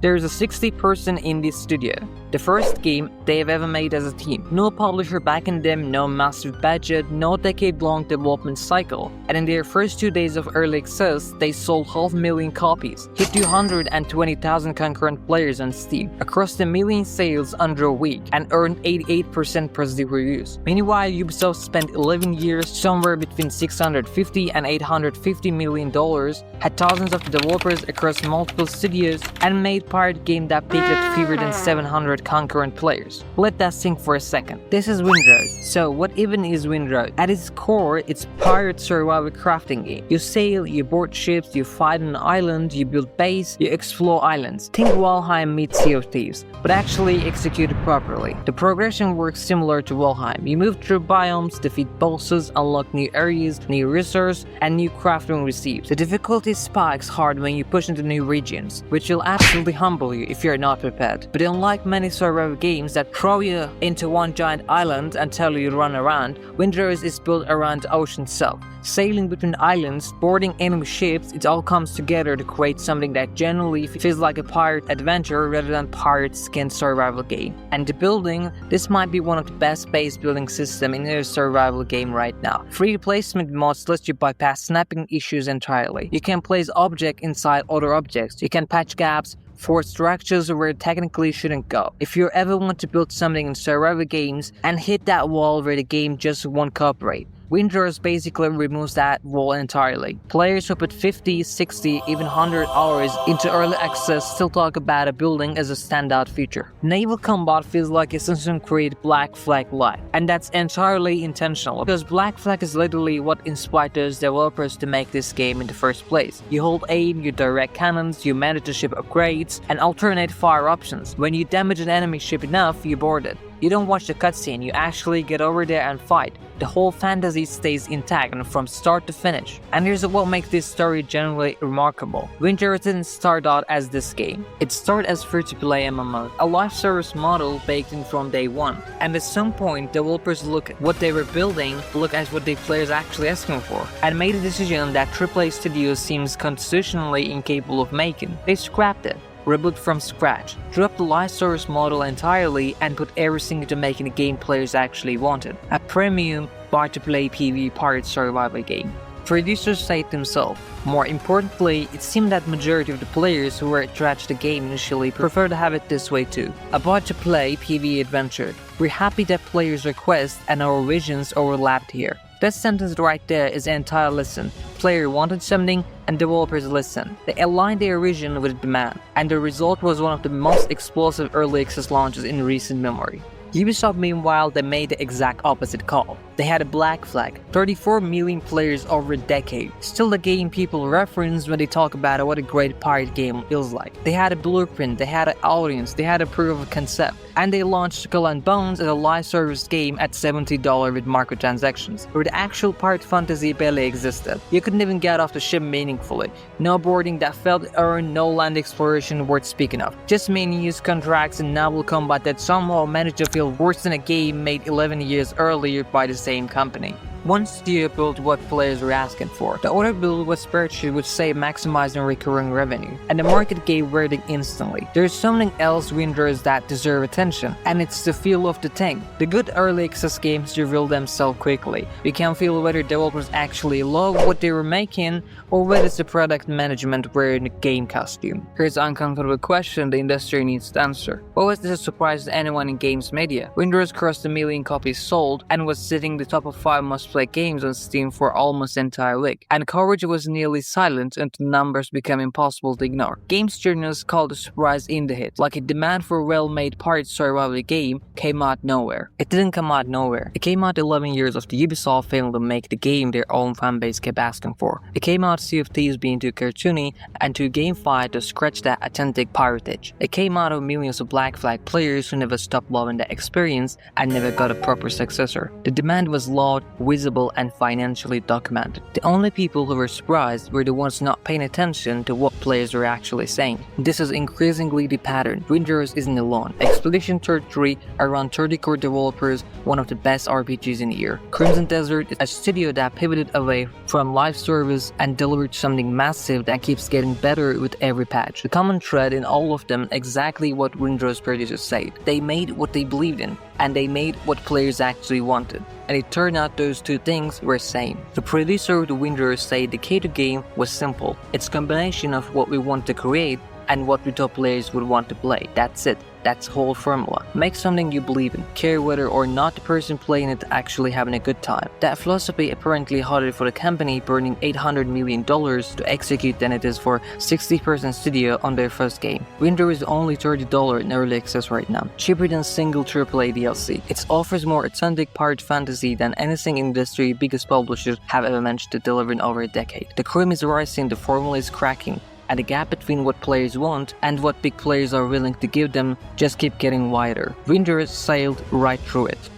There is a 60-person indie studio, the first game they've ever made as a team. No publisher backing them, no massive budget, no decade-long development cycle. And in their first 2 days of early access, they sold 500,000 copies, hit 220,000 concurrent players on Steam, across the million sales under a week, and earned 88% positive reviews. Meanwhile, Ubisoft spent 11 years, somewhere between $650 and $850 million, had thousands of developers across multiple studios, and made pirate game that peaked at fewer than 700 concurrent players. Let that sink for a second. This is Windrose. So what even is Windrose? At its core, it's a pirate survival crafting game. You sail, you board ships, you fight on an island, you build base, you explore islands. Think Valheim meets Sea of Thieves, but actually executed properly. The progression works similar to Valheim. You move through biomes, defeat bosses, unlock new areas, new resources, and new crafting recipes. The difficulty spikes hard when you push into new regions, which will absolutely humble you if you're not prepared. But unlike many survival games that throw you into one giant island and tell you to run around, Windrose is built around the ocean itself. Sailing between islands, boarding enemy ships, it all comes together to create something that generally feels like a pirate adventure rather than pirate skin survival game. And the building, this might be one of the best base building systems in a survival game right now. Free placement mods let you bypass snapping issues entirely. You can place objects inside other objects. You can patch gaps, for structures where it technically shouldn't go. If you ever want to build something in survival games and hit that wall where the game just won't cooperate, Windrose basically removes that wall entirely. Players who put 50, 60, even 100 hours into early access still talk about a building as a standout feature. Naval combat feels like Assassin's Creed Black Flag Light, and that's entirely intentional, because Black Flag is literally what inspired those developers to make this game in the first place. You hold aim, you direct cannons, you manage the ship upgrades, and alternate fire options. When you damage an enemy ship enough, you board it. You don't watch the cutscene, you actually get over there and fight. The whole fantasy stays intact and from start to finish. And here's what makes this story genuinely remarkable. Windrose didn't start out as this game. It started as free-to-play MMO, a live service model baked in from day one. And at some point, developers look at what they were building, look at what the players actually asking for, and made a decision that AAA studios seems constitutionally incapable of making. They scrapped it. Reboot from scratch, dropped the live service model entirely and put everything into making the game players actually wanted. A premium buy-to-play PvE pirate survival game. Producers say it themselves. More importantly, it seemed that majority of the players who were attracted to the game initially prefer to have it this way too. A buy-to-play PvE adventure. We're happy that players' requests and our visions overlapped here. That sentence right there is an entire lesson. Player wanted something and developers listened. They aligned their vision with demand, and the result was one of the most explosive early access launches in recent memory. Ubisoft, meanwhile, they made the exact opposite call. They had a Black Flag, 34 million players over a decade. Still the game people reference when they talk about what a great pirate game feels like. They had a blueprint, they had an audience, they had a proof of concept. And they launched Skull and Bones as a live service game at $70 with microtransactions, where the actual pirate fantasy barely existed. You couldn't even get off the ship meaningfully. No boarding that felt earned, no land exploration worth speaking of. Just menus, contracts, and naval combat that somehow managed to feel worse than a game made 11 years earlier by the same company. One studio built what players were asking for. The other build was spreadsheet which say maximizing recurring revenue, and the market gave verdict instantly. There's something else Windrose that deserve attention, and it's the feel of the thing. The good early access games reveal themselves quickly. We can feel whether developers actually love what they were making, or whether it's the product management wearing the game costume. Here's an uncomfortable question the industry needs to answer. What was this a surprise to anyone in games media? Windrose crossed 1 million copies sold, and was sitting the top of 5 most played games on Steam for almost the entire week, and coverage was nearly silent until numbers became impossible to ignore. Games journalists called the surprise indie hit, like a demand for a well-made pirate survival game came out nowhere. It didn't come out nowhere. It came out 11 years of the Ubisoft failing to make the game their own fanbase kept asking for. It came out Sea of Thieves being too cartoony and too gamefied to scratch that authentic pirate itch. It came out of millions of Black Flag players who never stopped loving the experience and never got a proper successor. The demand was loud, visible, feasible and financially documented. The only people who were surprised were the ones not paying attention to what players were actually saying. This is increasingly the pattern. Windrush isn't alone. Expedition 33, around 30 core developers, one of the best RPGs in the year. Crimson Desert is a studio that pivoted away from live service and delivered something massive that keeps getting better with every patch. The common thread in all of them exactly what Windrush producers said. They made what they believed in, and they made what players actually wanted. And it turned out those two things were same. The producer of the Windrush said the key to game was simple. It's a combination of what we want to create and what we thought players would want to play. That's it. That's the whole formula. Make something you believe in. Care whether or not the person playing it actually having a good time. That philosophy apparently harder for the company burning $800 million to execute than it is for 60-person studio on their first game. Windrush is only $30 in early access right now, cheaper than single AAA DLC. It offers more authentic pirate fantasy than anything industry biggest publishers have ever managed to deliver in over a decade. The cream is rising, the formula is cracking, and the gap between what players want and what big players are willing to give them just keep getting wider. Windrush sailed right through it.